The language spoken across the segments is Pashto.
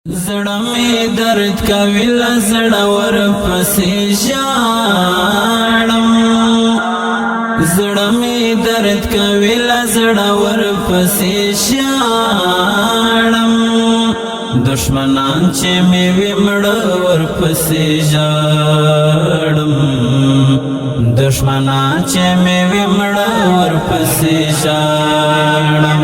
زړه مې درد کوي له زړه ورپسې ژاړم زړه مې درد کوي له زړه ورپسې ژاړم دشمنان چې مې وي مړه ورپسې ژاړم دشمنان چې مې وي مړه ورپسې ژاړم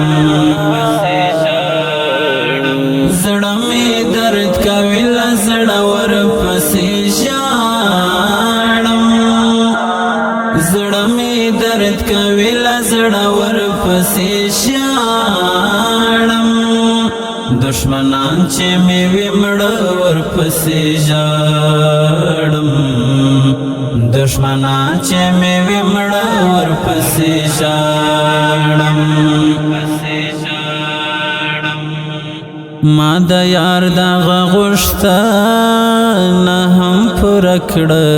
زړه مې درد کوي له زړه ورپسې ژاړم زړه مې درد کوي له زړه ورپسې ژاړم دشمنان چې مې وي مړه ورپسې ژاړم دشمنان چې مې وي مړه ورپسې ژاړم ما د یار دغه غوښتنه هم پوره کړه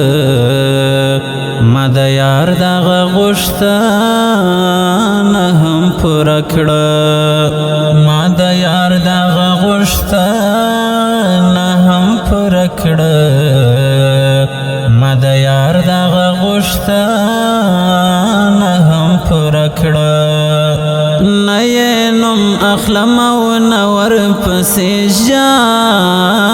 ما د یار دغه غوښتنه هم پوره کړه ما د یار دغه غوښتنه هم پوره کړه ما د یار دغه غوښتنه هم پوره کړه نه یې نوم اخلم او نه ورپسې ژاړم